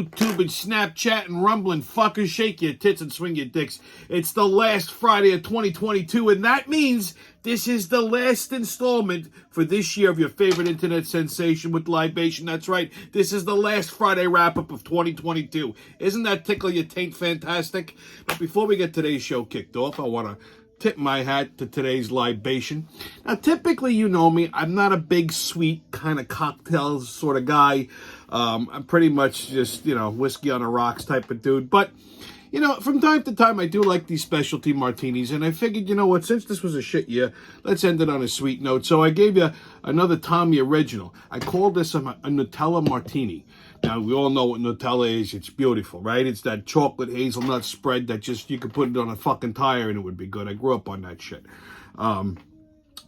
YouTube and Snapchat and Rumble and fuckers, shake your tits and swing your dicks. It's the last Friday of 2022, and that means this is the last installment for this year of your favorite internet sensation with libation. That's right, this is the last Friday wrap-up of 2022. Isn't that tickle your taint fantastic? But before we get today's show kicked off, I want to tip my hat to today's libation. Now, typically, you know me, I'm not a big sweet kind of cocktails sort of guy. I'm pretty much just, whiskey on the rocks type of dude. But, from time to time, I do like these specialty martinis. And I figured, since this was a shit year, let's end it on a sweet note. So I gave you another Tommy original. I called this a Nutella martini. Now, we all know what Nutella is. It's beautiful, right? It's that chocolate hazelnut spread that just, you could put it on a fucking tire and it would be good. I grew up on that shit.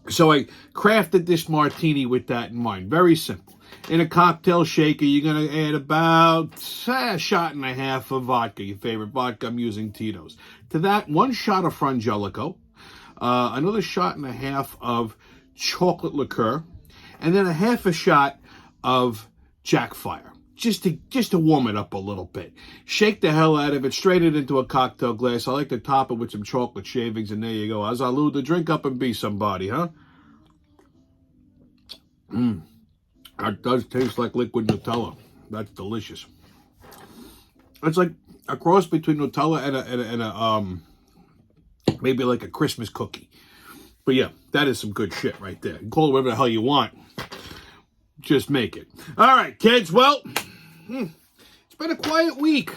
So I crafted this martini with that in mind. Very simple. In a cocktail shaker, you're going to add about a shot and a half of vodka, your favorite vodka. I'm using Tito's. To that, 1 shot of Frangelico, another shot and a half of chocolate liqueur, and then a half a shot of Jack Fire. Just to warm it up a little bit. Shake the hell out of it, strain it into a cocktail glass. I like to top it with some chocolate shavings, and there you go. Azalud, the drink up and be somebody, huh? That does taste like liquid Nutella. That's delicious. It's like a cross between Nutella and a maybe like a Christmas cookie. But yeah, that is some good shit right there. You can call it whatever the hell you want. Just make it. All right, kids. Well, it's been a quiet week,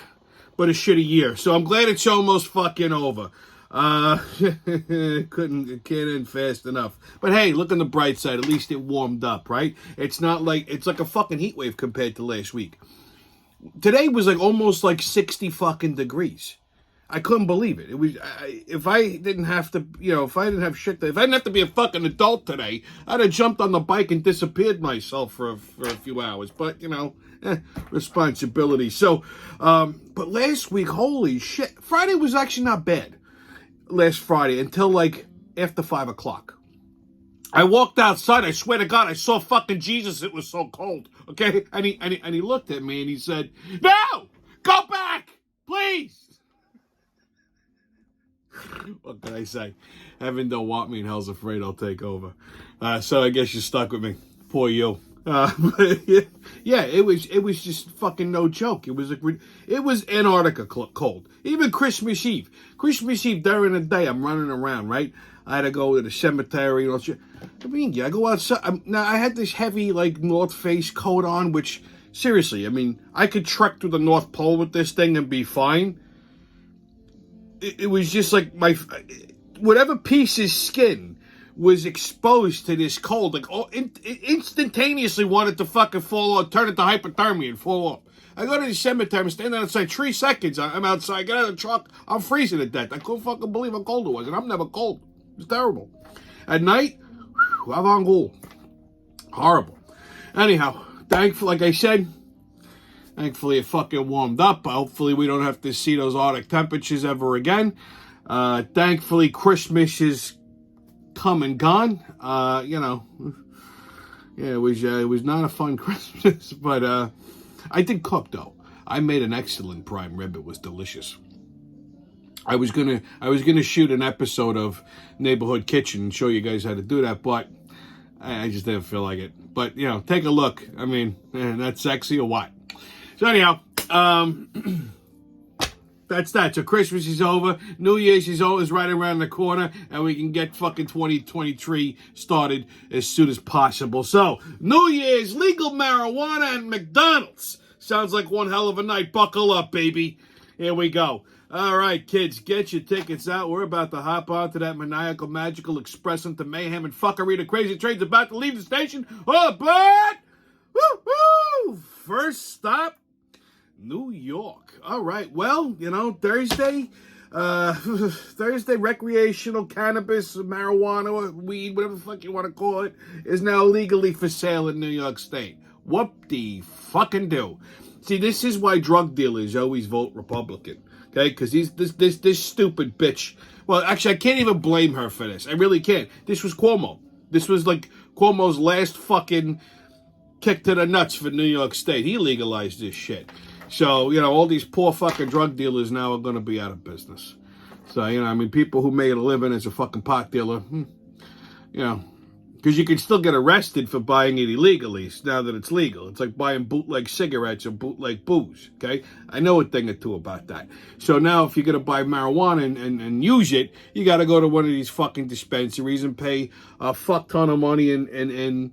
but a shitty year. So I'm glad it's almost fucking over. It can't end fast enough. But hey, look on the bright side. At least it warmed up, right? It's like a fucking heat wave compared to last week. Today was almost 60 fucking degrees. I couldn't believe it. It was if I didn't have to, if I didn't have shit, if I didn't have to be a fucking adult today, I'd have jumped on the bike and disappeared myself for a few hours. But responsibility. So, but last week, holy shit, Friday was actually not bad. Last Friday until after 5 o'clock. I walked outside. I swear to God, I saw fucking Jesus. It was so cold. Okay, and he looked at me and he said, "No, go back, please." What can I say? Heaven don't want me and hell's afraid I'll take over. So I guess you're stuck with me. Poor you. Yeah, it was just fucking no joke. It was Antarctica cold. Even Christmas Eve during the day, I'm running around, right? I had to go to the cemetery and all shit. I mean, yeah, I go outside. Now I had this heavy North Face coat on, which seriously, I could trek through the North Pole with this thing and be fine. It was just whatever piece's skin was exposed to this cold, instantaneously wanted to fucking fall off, turn into hypothermia and fall off. I go to the cemetery, I'm standing outside 3 seconds, I'm outside, get out of the truck, I'm freezing to death. I couldn't fucking believe how cold it was, and I'm never cold. It was terrible. At night, avant-garde. Horrible. Anyhow, like I said, thankfully it fucking warmed up. Hopefully we don't have to see those Arctic temperatures ever again. Thankfully Christmas is come and gone. It was not a fun Christmas, but I did cook though. I made an excellent prime rib. It was delicious. I was gonna shoot an episode of Neighborhood Kitchen and show you guys how to do that, but I just didn't feel like it. But take a look. That's sexy or what? So anyhow, that's that. So Christmas is over. New Year's is right around the corner. And we can get fucking 2023 started as soon as possible. So, New Year's, legal marijuana, and McDonald's. Sounds like one hell of a night. Buckle up, baby. Here we go. All right, kids, get your tickets out. We're about to hop onto that maniacal, magical express into mayhem and fuckery. The crazy train's about to leave the station. Oh, but woo-hoo! First stop, New York. All right. Well, Thursday, recreational cannabis, marijuana, weed, whatever the fuck you want to call it, is now legally for sale in New York State. Whoop-de-fucking-do. See, this is why drug dealers always vote Republican. Okay, because this stupid bitch. Well, actually, I can't even blame her for this. I really can't. This was Cuomo. This was Cuomo's last fucking kick to the nuts for New York State. He legalized this shit. So, all these poor fucking drug dealers now are going to be out of business. So, people who made a living as a fucking pot dealer, because you can still get arrested for buying it illegally now that it's legal. It's like buying bootleg cigarettes or bootleg booze, okay? I know a thing or two about that. So now if you're going to buy marijuana and use it, you got to go to one of these fucking dispensaries and pay a fuck ton of money in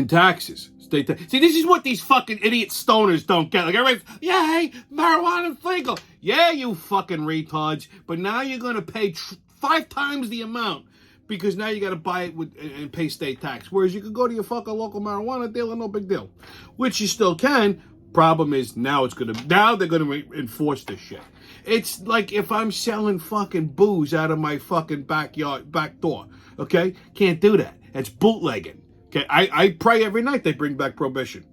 taxes. See, this is what these fucking idiot stoners don't get. Like, everybody's, yeah, hey, marijuana's legal. Yeah, you fucking retards. But now you're going to pay 5 times the amount because now you got to buy it and pay state tax. Whereas you could go to your fucking local marijuana dealer, no big deal. Which you still can. Problem is, now they're going to enforce this shit. It's like if I'm selling fucking booze out of my fucking back door. Okay? Can't do that. It's bootlegging. Okay, I pray every night they bring back prohibition.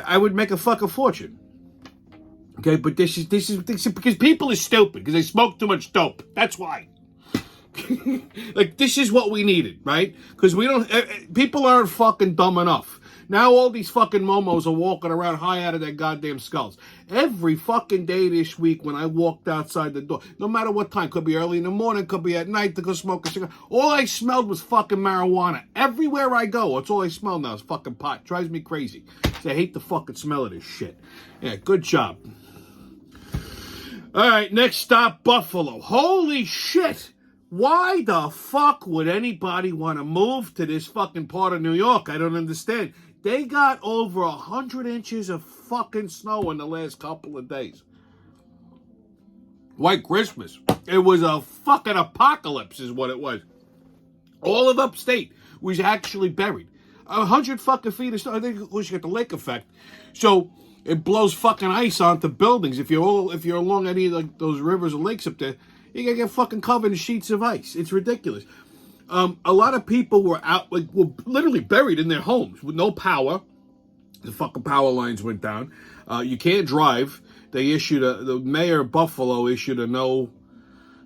I would make a fucking fortune. Okay, but this is because people are stupid because they smoke too much dope. That's why. Like, this is what we needed, right? Because people aren't fucking dumb enough. Now all these fucking momos are walking around high out of their goddamn skulls. Every fucking day this week when I walked outside the door, no matter what time, could be early in the morning, could be at night to go smoke a cigarette, all I smelled was fucking marijuana. Everywhere I go, that's all I smell now is fucking pot. Drives me crazy. So I hate the fucking smell of this shit. Yeah, good job. All right, next stop, Buffalo. Holy shit. Why the fuck would anybody want to move to this fucking part of New York? I don't understand. They got over 100 inches of fucking snow in the last couple of days. White Christmas. It was a fucking apocalypse is what it was. All of upstate was actually buried. 100 fucking feet of snow. I think you get the lake effect. So it blows fucking ice onto buildings. If you're along any of like those rivers or lakes up there, you're going to get fucking covered in sheets of ice. It's ridiculous. A lot of people were were literally buried in their homes with no power. The fucking power lines went down. You can't drive. The mayor of Buffalo issued a no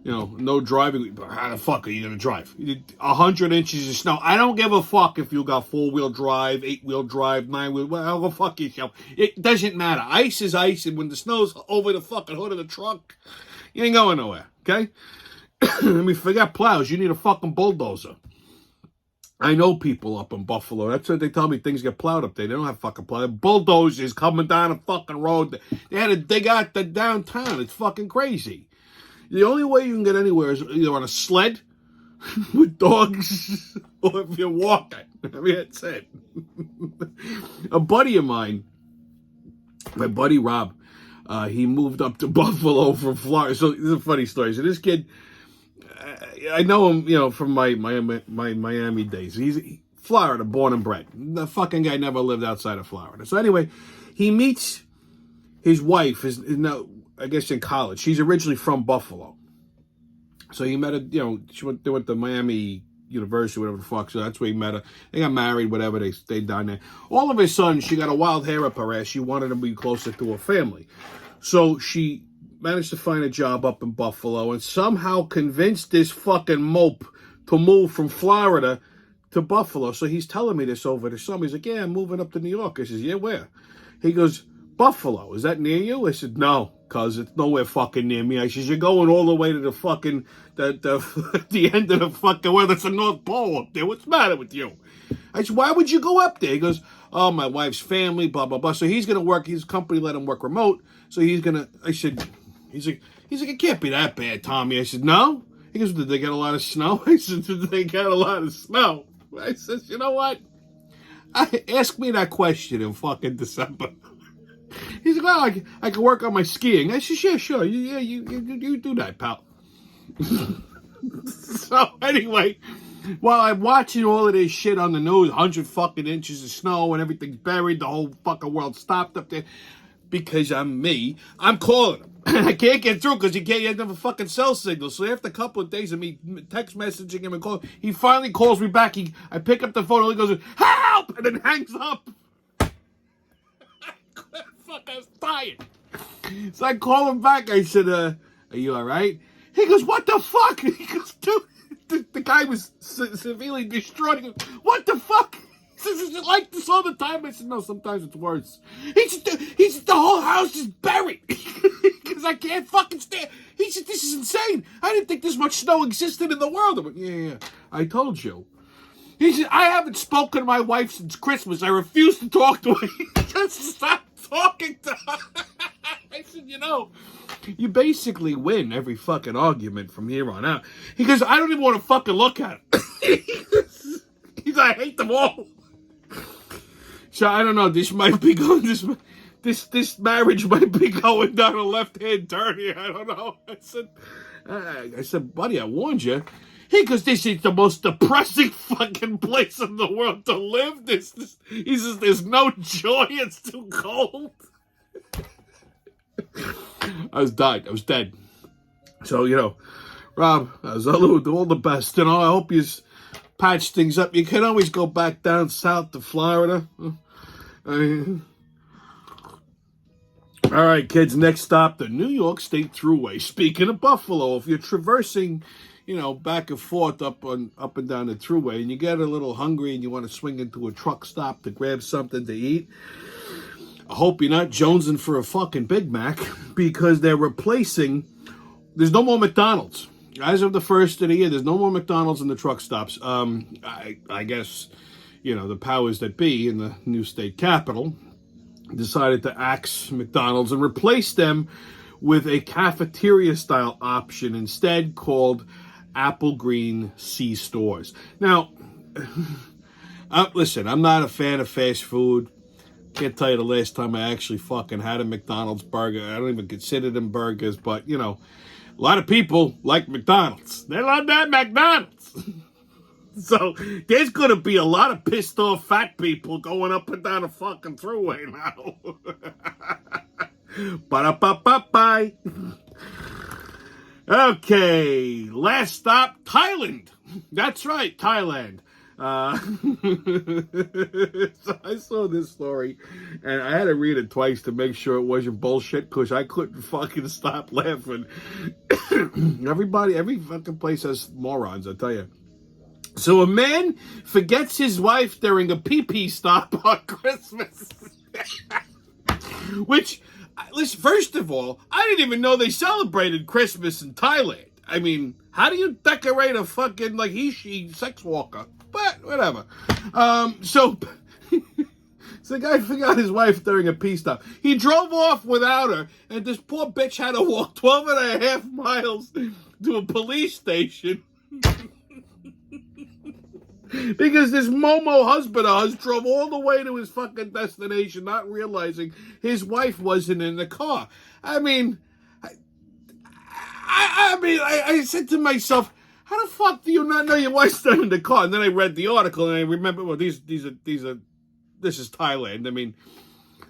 driving. How the fuck are you going to drive? 100 inches of snow. I don't give a fuck if you got 4-wheel drive, 8-wheel drive, 9-wheel. Well, go fuck yourself. It doesn't matter. Ice is ice, and when the snow's over the fucking hood of the truck, you ain't going nowhere, okay? I mean, forget plows. You need a fucking bulldozer. I know people up in Buffalo. That's what they tell me. Things get plowed up there. They don't have fucking plow. Bulldozers coming down a fucking road. They had to dig out the downtown. It's fucking crazy. The only way you can get anywhere is either on a sled with dogs or if you're walking. I mean, that's it. A buddy of mine, my buddy Rob, he moved up to Buffalo from Florida. So this is a funny story. So this kid, I know him, from my Miami days. He's Florida, born and bred. The fucking guy never lived outside of Florida. So anyway, he meets his wife. Is now, I guess, in college. She's originally from Buffalo. So he met her. They went to Miami University, whatever the fuck. So that's where he met her. They got married, whatever. They stayed down there. All of a sudden, she got a wild hair up her ass. She wanted to be closer to her family. So she managed to find a job up in Buffalo and somehow convinced this fucking mope to move from Florida to Buffalo. So he's telling me this over the summer. He's like, yeah, I'm moving up to New York. I says, yeah, where? He goes, Buffalo. Is that near you? I said, no, cuz it's nowhere fucking near me. I says, you're going all the way to the fucking, the end of the fucking, where there's a North Pole up there. What's the matter with you? I said, why would you go up there? He goes, oh, my wife's family, blah, blah, blah. So he's going to work, his company let him work remote. So he's going to, I said, he's like, it can't be that bad, Tommy. I said, no. He goes, did they get a lot of snow? I said, did they get a lot of snow? I said, you know what? Ask me that question in fucking December. He's like, well, I can work on my skiing. I said, yeah, sure. You do that, pal. So anyway, while I'm watching all of this shit on the news, 100 fucking inches of snow and everything's buried, the whole fucking world stopped up there. Because I'm calling him. I can't get through because he have a fucking cell signal. So after a couple of days of me text messaging him and calling, he finally calls me back. I pick up the phone and he goes, help! And then hangs up. Fuck, I was tired. So I call him back. I said, are you all right? He goes, what the fuck? He goes, dude, the guy was severely distraught. He goes, what the fuck? He Is it like this all the time? I said, no, sometimes it's worse. He said, the whole house is buried. Because I can't fucking stand. He said, this is insane. I didn't think this much snow existed in the world. I went, yeah, I told you. He said, I haven't spoken to my wife since Christmas. I refuse to talk to her. He just stopped talking to her. I said, you basically win every fucking argument from here on out. He goes, I don't even want to fucking look at it. He's like, I hate them all. So I don't know. This might be going. This marriage might be going down a left-hand turn here. I don't know. I said, buddy, I warned you. He goes, this is the most depressing fucking place in the world to live. He says, there's no joy. It's too cold. I was dead. So, Rob, Zalu, do all the best. I hope you patch things up. You can always go back down south to Florida. All right, kids, next stop, the New York State Thruway. Speaking of Buffalo, if you're traversing, back and forth up and down the Thruway, and you get a little hungry and you want to swing into a truck stop to grab something to eat, I hope you're not jonesing for a fucking Big Mac, because there's no more McDonald's. As of the first of the year, there's no more McDonald's in the truck stops. I guess, the powers that be in the new state capital decided to axe McDonald's and replace them with a cafeteria-style option instead called Apple Green C-Stores. Now, listen, I'm not a fan of fast food. Can't tell you the last time I actually fucking had a McDonald's burger. I don't even consider them burgers, but, a lot of people like McDonald's. They love that McDonald's. So there's going to be a lot of pissed off fat people going up and down the fucking Thruway now. Ba-da-ba-ba-bye. Okay, last stop, Thailand. That's right, Thailand. So I saw this story, and I had to read it twice to make sure it wasn't bullshit, because I couldn't fucking stop laughing. Every fucking place has morons, I tell you. So a man forgets his wife during a pee-pee stop on Christmas. Which, listen, first of all, I didn't even know they celebrated Christmas in Thailand. I mean, how do you decorate a fucking, he-she sex walker? But, whatever. So the guy forgot his wife during a pee stop. He drove off without her, and this poor bitch had to walk 12 and a half miles to a police station. Because this Momo husband of ours drove all the way to his fucking destination, not realizing his wife wasn't in the car. I mean, I said to myself, how the fuck do you not know your wife's not in the car? And then I read the article and I remember, well, this is Thailand. I mean,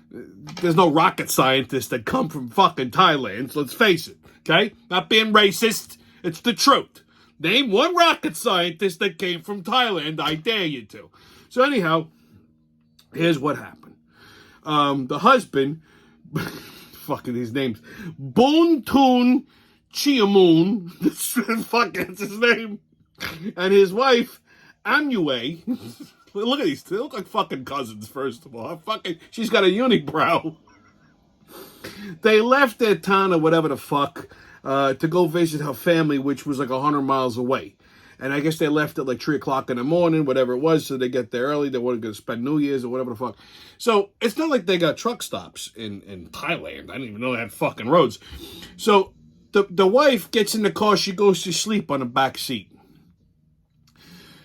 there's no rocket scientists that come from fucking Thailand. So let's face it, okay? Not being racist, it's the truth. Name one rocket scientist that came from Thailand. I dare you to. So anyhow, here's what happened. The husband, fucking his name's Boontoon Chiamoon. That's his name. And his wife, Amue. Look at these. They look like fucking cousins, first of all. She's got a unibrow. They left their town or whatever the fuck to go visit her family, which was 100 miles away. And I guess they left at 3 o'clock in the morning, whatever it was, so they get there early. They weren't going to spend New Year's or whatever the fuck. So it's not like they got truck stops in Thailand. I didn't even know they had fucking roads. So the wife gets in the car. She goes to sleep on the back seat.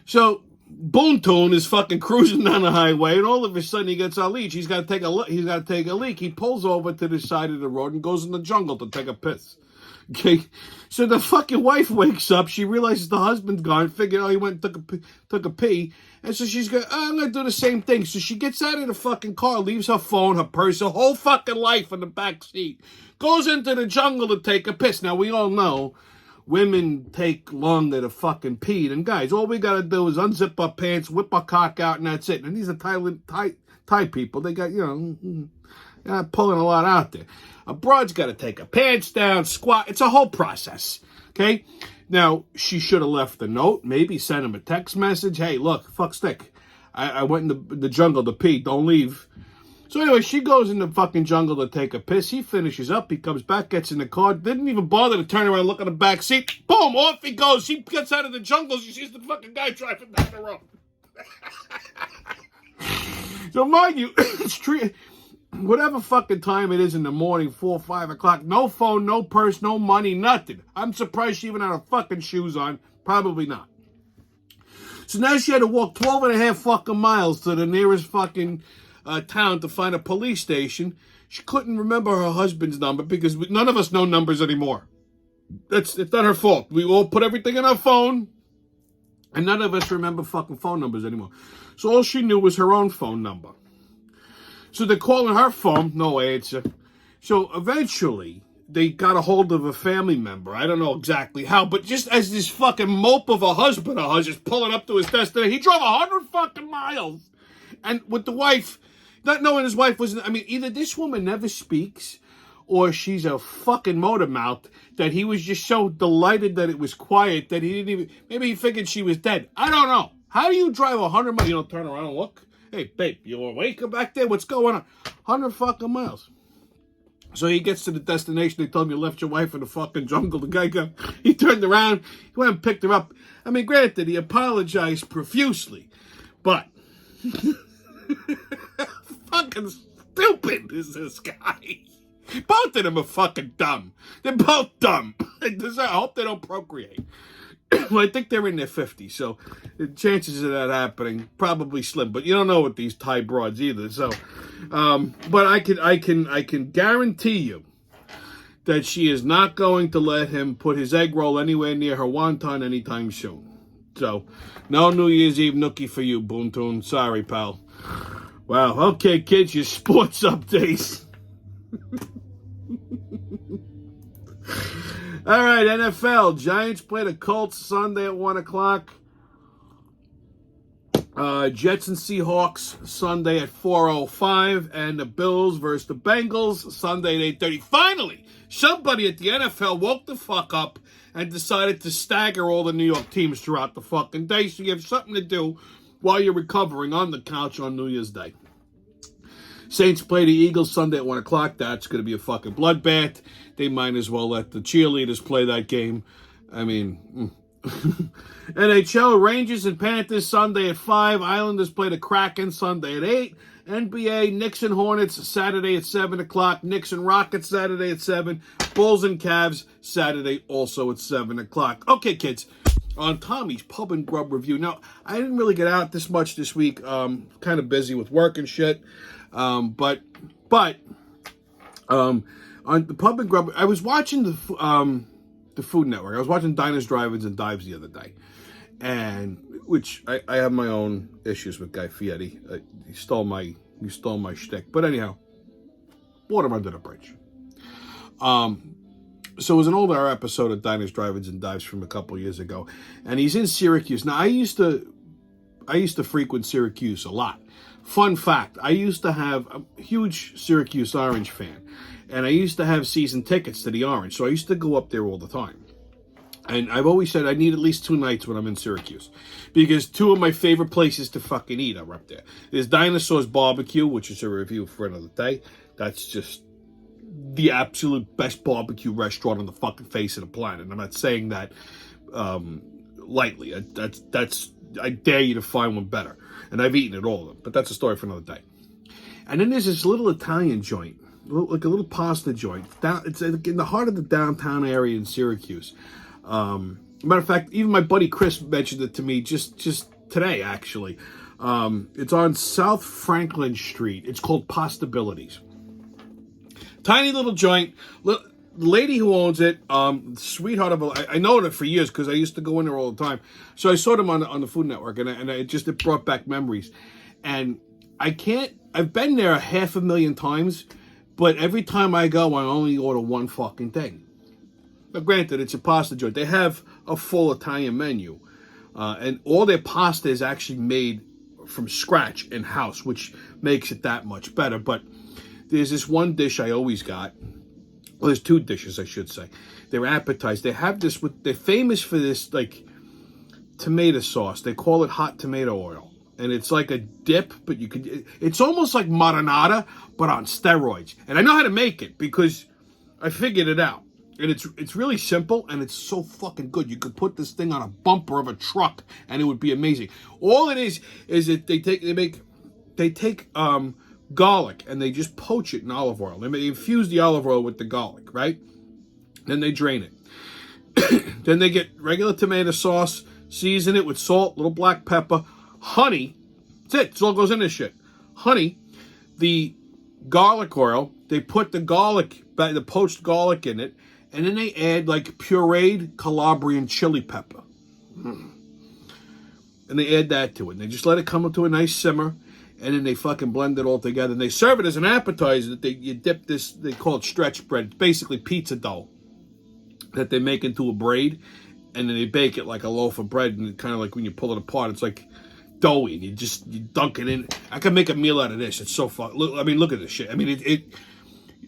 So Boontoon is fucking cruising down the highway, and all of a sudden he gets a leak. He's got to take a leak. He pulls over to the side of the road and goes in the jungle to take a piss. Okay, so the fucking wife wakes up. She realizes the husband's gone. Figured, he went and took a pee. And so she's going, I'm going to do the same thing. So she gets out of the fucking car, leaves her phone, her purse, her whole fucking life in the back seat. Goes into the jungle to take a piss. Now, we all know women take longer to fucking pee than guys. All we got to do is unzip our pants, whip our cock out, and that's it. And these are Thai people. They got, pulling a lot out there. A broad's got to take her pants down, squat. It's a whole process, okay? Now, she should have left a note, maybe sent him a text message. Hey, look, fuck stick. I went in the jungle to pee. Don't leave. So anyway, she goes in the fucking jungle to take a piss. He finishes up. He comes back, gets in the car. Didn't even bother to turn around and look at the back seat. Boom, off he goes. She gets out of the jungle. She sees the fucking guy driving down the road. So mind you, it's whatever fucking time it is in the morning, 4 or 5 o'clock, no phone, no purse, no money, nothing. I'm surprised she even had her fucking shoes on. Probably not. So now she had to walk 12 and a half fucking miles to the nearest fucking town to find a police station. She couldn't remember her husband's number because none of us know numbers anymore. It's not her fault. We all put everything in our phone, and none of us remember fucking phone numbers anymore. So all she knew was her own phone number. So they're calling her phone, no answer. So eventually, they got a hold of a family member. I don't know exactly how, but just as this fucking mope of a husband of hers is pulling up to his destination, he drove 100 fucking miles. And with the wife, not knowing his wife wasn't, I mean, either this woman never speaks, or she's a fucking motor mouth, that he was just so delighted that it was quiet that he didn't even, maybe he figured she was dead. I don't know. How do you drive 100 miles? You don't turn around and look. Hey, babe, you awake back there? What's going on? 100 fucking miles. So he gets to the destination. They told him you left your wife in the fucking jungle. The guy he turned around, he went and picked her up. I mean, granted, he apologized profusely, but fucking stupid is this guy. Both of them are fucking dumb. They're both dumb. I hope they don't procreate. Well, I think they're in their 50s, so the chances of that happening probably slim. But you don't know with these Thai broads either. So, but I can guarantee you that she is not going to let him put his egg roll anywhere near her wonton anytime soon. So, no New Year's Eve nookie for you, Boontoon. Sorry, pal. Wow. Okay, kids, your sports updates. All right, NFL. Giants play the Colts Sunday at 1 o'clock. Jets and Seahawks Sunday at 4:05. And the Bills versus the Bengals Sunday at 8:30. Finally, somebody at the NFL woke the fuck up and decided to stagger all the New York teams throughout the fucking day so you have something to do while you're recovering on the couch on New Year's Day. Saints play the Eagles Sunday at 1 o'clock. That's going to be a fucking bloodbath. They might as well let the cheerleaders play that game. I mean, NHL Rangers and Panthers Sunday at 5. Islanders play the Kraken Sunday at 8. NBA Knicks and Hornets Saturday at 7 o'clock. Knicks and Rockets Saturday at 7. Bulls and Cavs Saturday also at 7 o'clock. Okay, kids. On Tommy's Pub and Grub review. Now, I didn't really get out this much this week. Kind of busy with work and shit. But on the Pub and Grub, I was watching the Food Network. I was watching Diners, Drive-Ins, and Dives the other day, and which I have my own issues with Guy Fieri. He stole my shtick. But anyhow, water under the bridge. So it was an older episode of Diners, Drive-Ins, and Dives from a couple years ago, and he's in Syracuse. Now I used to frequent Syracuse a lot. Fun fact, I used to have a huge Syracuse Orange fan, and I used to have season tickets to the Orange, so I used to go up there all the time. And I've always said I need at least 2 nights when I'm in Syracuse, because 2 of my favorite places to fucking eat are up there. There's Dinosaur's Barbecue, which is a review for another day. That's just the absolute best barbecue restaurant on the fucking face of the planet. I'm not saying that lightly. I dare you to find one better. And I've eaten at all of them, but that's a story for another day. And then there's this little Italian joint, like a little pasta joint. It's in the heart of the downtown area in Syracuse. Matter of fact, even my buddy Chris mentioned it to me just today, actually. It's on South Franklin Street. It's called Pastabilities. Tiny little joint. The lady who owns it, sweetheart of I know her for years because I used to go in there all the time. So I saw them on the Food Network, and it brought back memories. And I've been there 500,000 times, but every time I go, I only order one fucking thing. Now, granted, it's a pasta joint. They have a full Italian menu, and all their pasta is actually made from scratch in-house, which makes it that much better. But there's this one dish I always got. Well, there's 2 dishes, I should say. They're appetizers. They have this they're famous for this, like, tomato sauce. They call it hot tomato oil. and it's like a dip, but it's almost like marinara, but on steroids. And I know how to make it because I figured it out. And it's really simple, and it's so fucking good. You could put this thing on a bumper of a truck, and it would be amazing. All it is that they take garlic, and they just poach it in olive oil. They infuse the olive oil with the garlic, right? Then they drain it. Then they get regular tomato sauce, season it with salt, little black pepper, honey. That's it. It all goes in this shit. Honey, the garlic oil. They put the poached garlic in it, and then they add like pureed Calabrian chili pepper. And they add that to it. And they just let it come up to a nice simmer. And then they fucking blend it all together. And they serve it as an appetizer. You dip this, they call it stretch bread. It's basically pizza dough that they make into a braid. And then they bake it like a loaf of bread. And kind of like when you pull it apart, it's like doughy. And you dunk it in. I can make a meal out of this. It's so fun. Look at this shit. I mean, it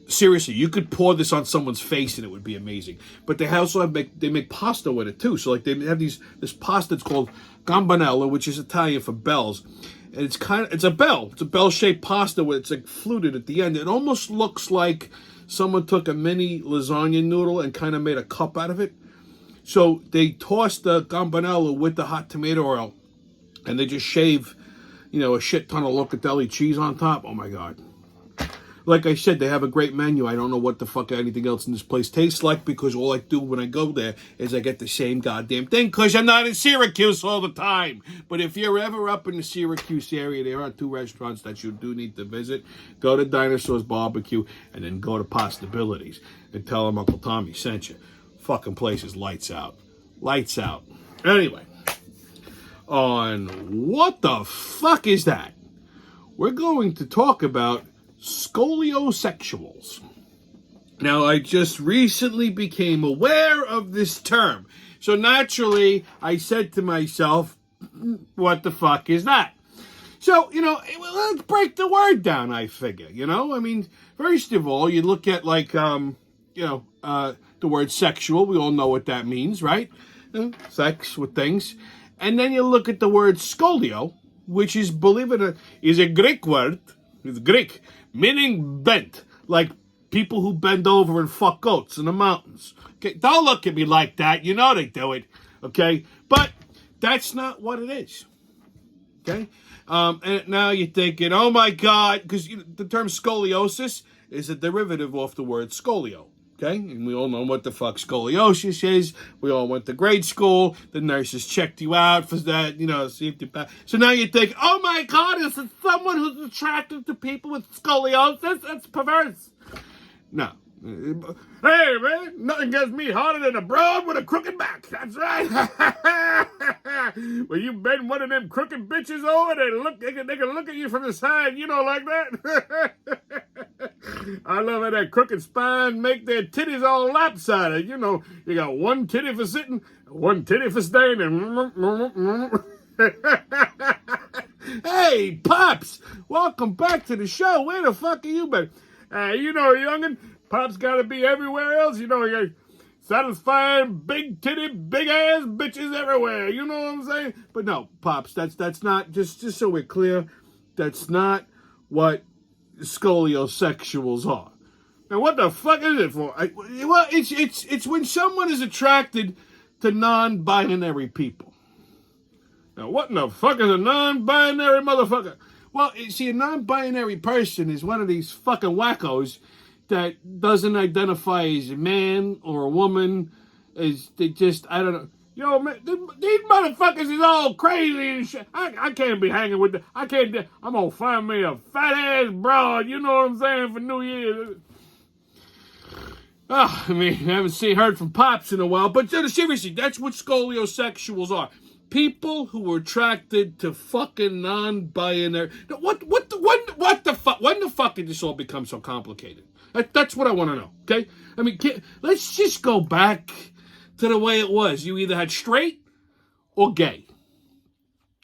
seriously, you could pour this on someone's face and it would be amazing. But they also make pasta with it too. So like they have this pasta. It's called gambanella, which is Italian for bells. And it's a bell. It's a bell-shaped pasta where it's like fluted at the end. It almost looks like someone took a mini lasagna noodle and kind of made a cup out of it. So they toss the gambanella with the hot tomato oil, and they just shave, a shit ton of locatelli cheese on top. Oh my God. Like I said, they have a great menu. I don't know what the fuck anything else in this place tastes like, because all I do when I go there is I get the same goddamn thing, because I'm not in Syracuse all the time. But if you're ever up in the Syracuse area, there are 2 restaurants that you do need to visit. Go to Dinosaur's Barbecue, and then go to Postabilities and tell them Uncle Tommy sent you. Fucking place is lights out. Lights out. Anyway, on What the Fuck Is That? We're going to talk about scoliosexuals. Now, I just recently became aware of this term. So naturally, I said to myself, what the fuck is that? So, let's break the word down, I figure, I mean, first of all, you look at like, the word sexual. We all know what that means, right? Sex with things. And then you look at the word scolio, which is, believe it or not, is a Greek word. It's Greek, meaning bent, like people who bend over and fuck goats in the mountains. Okay, don't look at me like that. You know they do it. Okay, but that's not what it is. Okay, and now you're thinking, oh my God, because the term scoliosis is a derivative off the word scolio. Okay, and we all know what the fuck scoliosis is. We all went to grade school. The nurses checked you out for that, see if you pass. So now you think, oh my God, is it someone who's attracted to people with scoliosis? That's perverse. No. Hey, man, nothing gets me harder than a broad with a crooked back. That's right. Well, you bend one of them crooked bitches over, they can look at you from the side, like that. I love how that crooked spine make their titties all lopsided. You got one titty for sitting, one titty for standing. Hey, Pops, welcome back to the show. Where the fuck are you been? Youngin', Pops gotta be everywhere else. You got satisfying big titty, big ass bitches everywhere. You know what I'm saying? But no, Pops, that's not, just so we're clear, that's not what scoliosexuals are. Now, what the fuck is it for? It's when someone is attracted to non-binary people. Now, what in the fuck is a non-binary motherfucker? Well, see, a non-binary person is one of these fucking wackos that doesn't identify as a man or a woman. I don't know. Yo, man, these motherfuckers is all crazy and shit. I can't be hanging with them. I'm gonna find me a fat-ass broad, you know what I'm saying, for New Year's. I haven't heard from Pops in a while, but seriously, that's what scoliosexuals are. People who are attracted to fucking non-binary. What the fuck? When the fuck did this all become so complicated? That's what I want to know. Okay, let's just go back to the way it was. You either had straight or gay.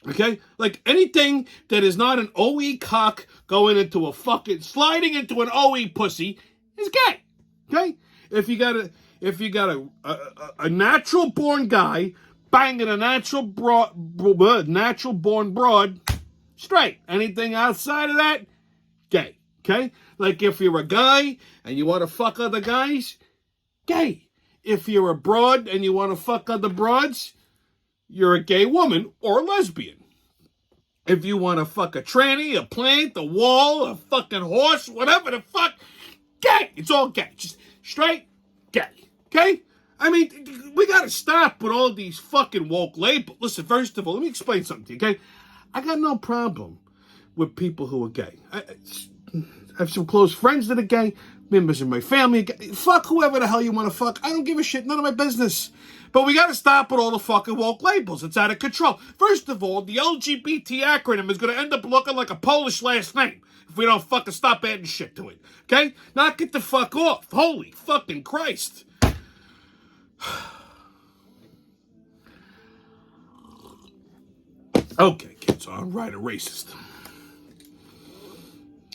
Okay, like anything that is not an OE cock going into a fucking sliding into an OE pussy is gay. Okay, if you got a natural born guy banging a natural born broad, Straight. Anything outside of that, gay. Okay? Like if you're a guy and you want to fuck other guys, gay. If you're a broad and you want to fuck other broads, you're a gay woman or a lesbian. If you want to fuck a tranny, a plant, a wall, a fucking horse, whatever the fuck, gay. It's all gay. Just straight gay. Okay? I mean, we got to stop with all these fucking woke labels. Listen, first of all, let me explain something to you, okay? I got no problem with people who are gay. I have some close friends that are gay, members of my family are gay. Fuck whoever the hell you want to fuck. I don't give a shit. None of my business. But we got to stop with all the fucking woke labels. It's out of control. First of all, the LGBT acronym is going to end up looking like a Polish last name if we don't fucking stop adding shit to it. Okay? Knock it the fuck off. Holy fucking Christ. Okay, kids, I'm right, a racist.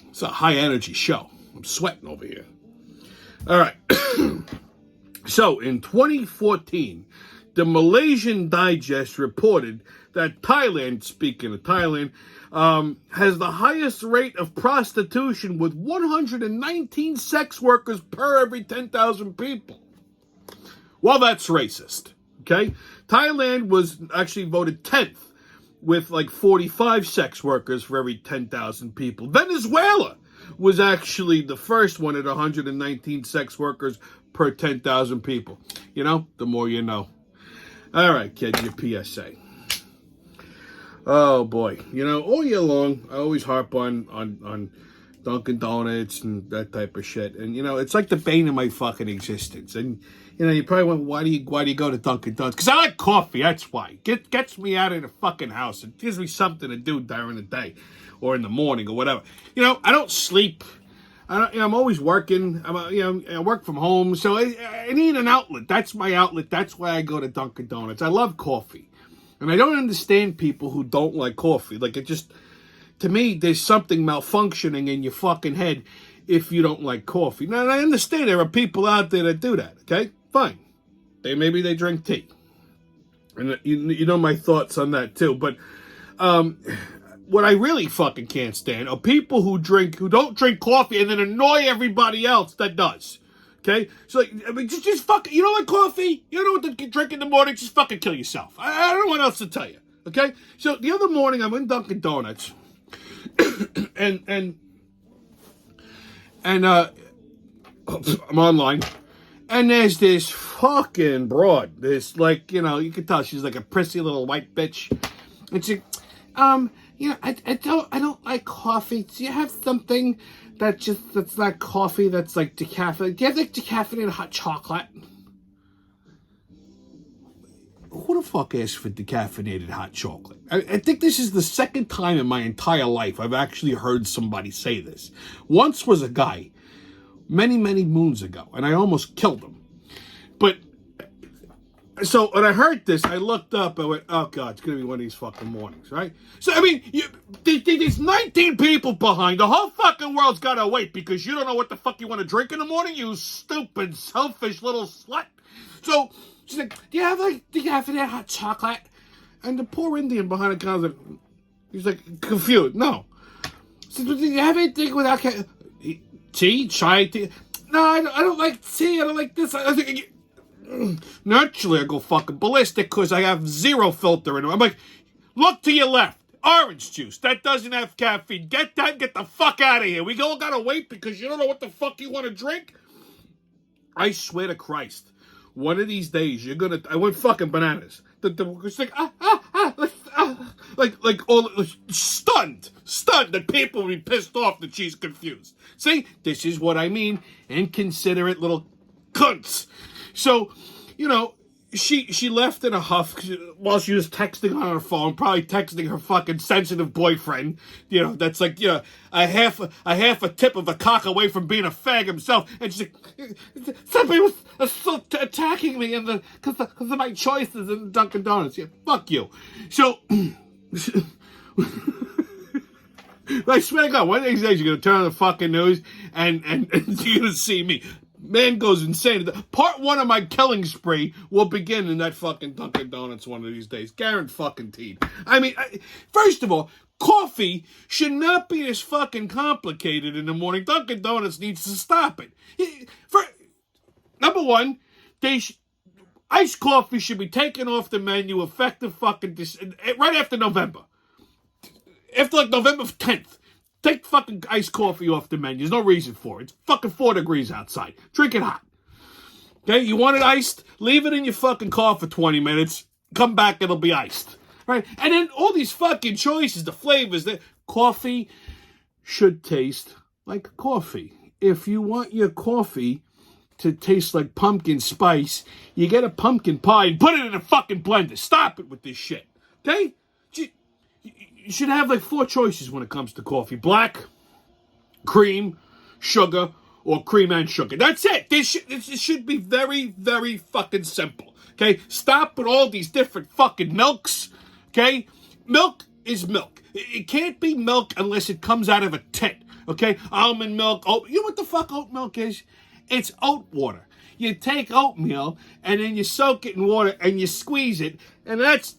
It's a high energy show. I'm sweating over here. All right. So, in 2014, the Malaysian Digest reported that Thailand, speaking of Thailand, has the highest rate of prostitution with 119 sex workers per every 10,000 people. Well, that's racist, okay? Thailand was actually voted 10th with like 45 sex workers for every 10,000 people. Venezuela was actually the first one at 119 sex workers per 10,000 people. You know, the more you know. All right, kids, your PSA. Oh, boy. You know, all year long, I always harp on Dunkin' Donuts and that type of shit. And, you know, it's like the bane of my fucking existence. And, you know, you probably went, why do you go to Dunkin' Donuts? Because I like coffee, that's why. Gets me out of the fucking house. It gives me something to do during the day or in the morning or whatever. You know, I don't sleep. I'm always working. I work from home, so I need an outlet. That's my outlet. That's why I go to Dunkin' Donuts. I love coffee. And I don't understand people who don't like coffee. Like, it just, to me, there's something malfunctioning in your fucking head if you don't like coffee. Now, I understand there are people out there that do that, okay? Fine. Maybe they drink tea. And you know my thoughts on that, too. But what I really fucking can't stand are people who don't drink coffee and then annoy everybody else that does. Okay? So, I mean, just fucking, you don't like coffee? You don't know what to drink in the morning? Just fucking kill yourself. I don't know what else to tell you. Okay? So, the other morning, I'm in Dunkin' Donuts. and I'm online. And there's this fucking broad. This, like, you know, you can tell she's like a prissy little white bitch. And she, you know, I don't like coffee. Do you have something that's not coffee, that's like decaffeinated? Do you have like decaffeinated hot chocolate? Who the fuck asked for decaffeinated hot chocolate? I think this is the second time in my entire life I've actually heard somebody say this. Once was a guy, many, many moons ago, and I almost killed him. But, so when I heard this, I looked up, I went, oh God, it's going to be one of these fucking mornings, right? So, I mean, there's 19 people behind. The whole fucking world's got to wait because you don't know what the fuck you want to drink in the morning, you stupid, selfish little slut. So, she's like, do you have like decaffeinated hot chocolate? And the poor Indian behind the counter, he's like, confused. No. She said, do you have anything without tea? Chai tea? No, I don't like tea. I don't like this. I think naturally I go fucking ballistic because I have zero filter in it. I'm like, look to your left. Orange juice. That doesn't have caffeine. Get that. Get the fuck out of here. We all gotta wait because you don't know what the fuck you want to drink. I swear to Christ. One of these days, I went fucking bananas. It's like all stunned that people will be pissed off that she's confused. See, this is what I mean, inconsiderate little cunts. So, you know, she left in a huff while she was texting on her phone, probably texting her fucking sensitive boyfriend. You know, that's like, you know, a half a tip of a cock away from being a fag himself. And she's like, somebody was still attacking me because of my choices in Dunkin' Donuts. Yeah, fuck you. So, I swear to God, one of these days you're gonna turn on the fucking news and you're gonna see me. Man goes insane. Part 1 of my killing spree will begin in that fucking Dunkin' Donuts one of these days. Guaranteed. I mean, first of all, coffee should not be as fucking complicated in the morning. Dunkin' Donuts needs to stop it. Number one, iced coffee should be taken off the menu effective fucking right after November. After like November 10th. Take fucking iced coffee off the menu. There's no reason for it. It's fucking 4 degrees outside. Drink it hot. Okay? You want it iced? Leave it in your fucking car for 20 minutes. Come back, it'll be iced. Right? And then all these fucking choices, the flavors, coffee should taste like coffee. If you want your coffee to taste like pumpkin spice, you get a pumpkin pie and put it in a fucking blender. Stop it with this shit. Okay? You should have like 4 choices when it comes to coffee. Black, cream, sugar, or cream and sugar. That's it. This should be very, very fucking simple. Okay? Stop with all these different fucking milks. Okay? Milk is milk. It can't be milk unless it comes out of a tin. Okay? Almond milk, oat. You know what the fuck oat milk is? It's oat water. You take oatmeal and then you soak it in water and you squeeze it, and that's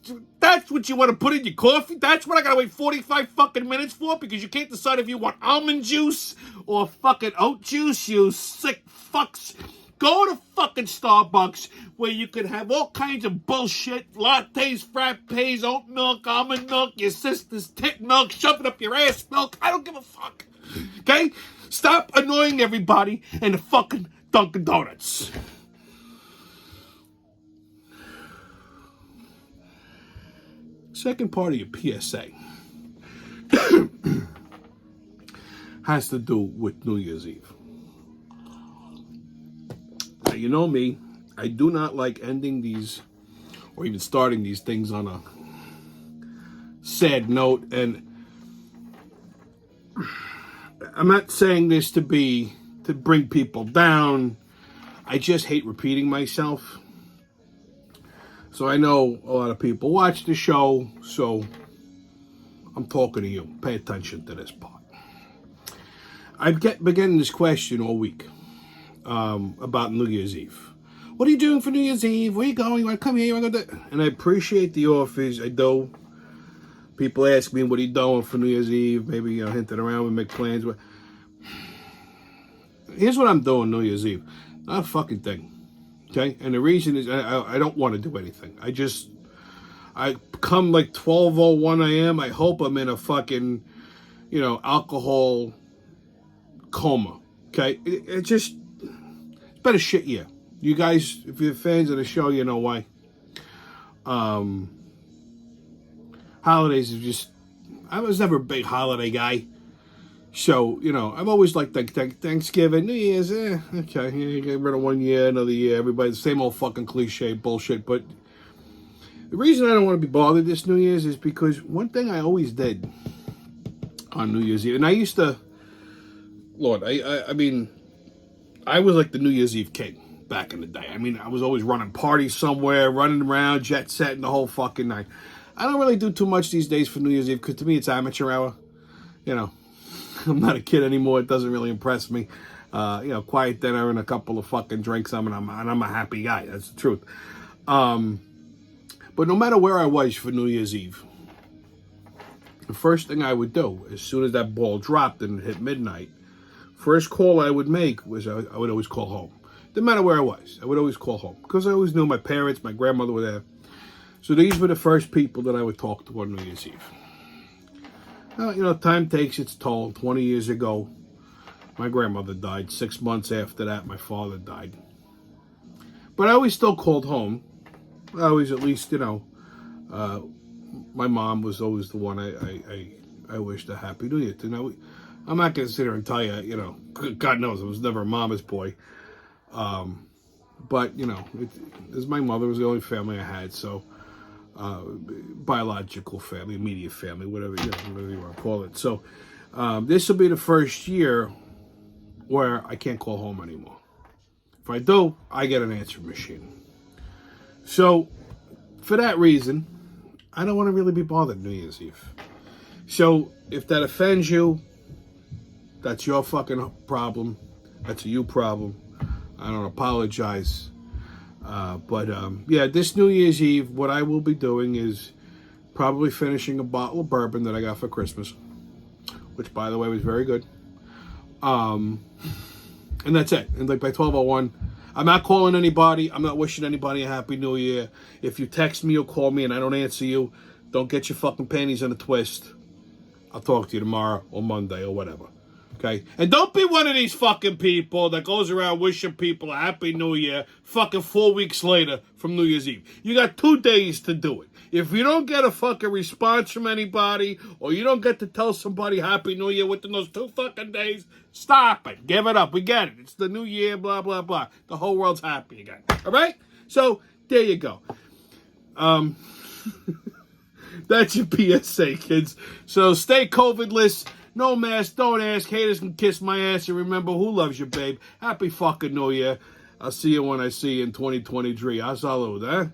what you want to put in your coffee. That's what I gotta wait 45 fucking minutes for, because you can't decide if you want almond juice or fucking oat juice, you sick fucks. Go to fucking Starbucks where you can have all kinds of bullshit, lattes, frappes, oat milk, almond milk, your sister's tit milk, shove it up your ass milk. I don't give a fuck. Okay? Stop annoying everybody in the fucking Dunkin' Donuts. Second part of your PSA has to do with New Year's Eve. Now, you know me, I do not like ending these or even starting these things on a sad note, and I'm not saying this to bring people down. I just hate repeating myself. So I know a lot of people watch the show, so I'm talking to you. Pay attention to this part. I've been getting this question all week about New Year's Eve. What are you doing for New Year's Eve? Where are you going? You want to come here? You want to go there? And I appreciate the offers. I do. People ask me, what are you doing for New Year's Eve? Maybe, hinting around, we make plans. Here's what I'm doing New Year's Eve. Not a fucking thing. Okay? And the reason is I don't want to do anything. I come like 12:01 a.m. I hope I'm in a fucking, alcohol coma. Okay? It's been a shit year. You guys, if you're fans of the show, you know why. Holidays is I was never a big holiday guy. So, I've always liked Thanksgiving, New Year's, okay, you get rid of 1 year, another year, everybody, the same old fucking cliche bullshit. But the reason I don't want to be bothered this New Year's is because one thing I always did on New Year's Eve, and I used to, Lord, I mean, I was like the New Year's Eve king back in the day. I mean, I was always running parties somewhere, running around, jet setting the whole fucking night. I don't really do too much these days for New Year's Eve because to me it's amateur hour. I'm not a kid anymore. It doesn't really impress me. Quiet dinner and a couple of fucking drinks. I'm a happy guy. That's the truth. But no matter where I was for New Year's Eve, the first thing I would do, as soon as that ball dropped and it hit midnight, first call I would make was I would always call home. Didn't matter where I was. I would always call home because I always knew my parents, my grandmother were there. So these were the first people that I would talk to on New Year's Eve. Time takes its toll. 20 years ago, my grandmother died. 6 months after that, my father died. But I always still called home. I always, at least, my mom was always the one I wished a Happy New Year to. I'm not going to sit here and tell you, God knows I was never a mama's boy. But, my mother was the only family I had, so biological family, immediate family, whatever you want to call it. So this will be the first year where I can't call home anymore. If I do, I get an answering machine. So for that reason, I don't want to really be bothered New Year's Eve. So if that offends you, that's your fucking problem. That's a you problem. I don't apologize. Yeah, this New Year's Eve, what I will be doing is probably finishing a bottle of bourbon that I got for Christmas, which, by the way, was very good. And that's it. And like by 12:01, I'm not calling anybody. I'm not wishing anybody a Happy New Year. If you text me or call me and I don't answer you, don't get your fucking panties in a twist. I'll talk to you tomorrow or Monday or whatever. Okay? And don't be one of these fucking people that goes around wishing people a Happy New Year fucking 4 weeks later from New Year's Eve. You got 2 days to do it. If you don't get a fucking response from anybody or you don't get to tell somebody Happy New Year within those 2 fucking days, stop it. Give it up. We get it. It's the new year, blah, blah, blah. The whole world's happy again. All right? So, there you go. That's your PSA, kids. So, stay COVID-less. No mask, don't ask. Haters can kiss my ass. And remember, who loves you, babe? Happy fucking New Year. I'll see you when I see you in 2023. A salud, eh?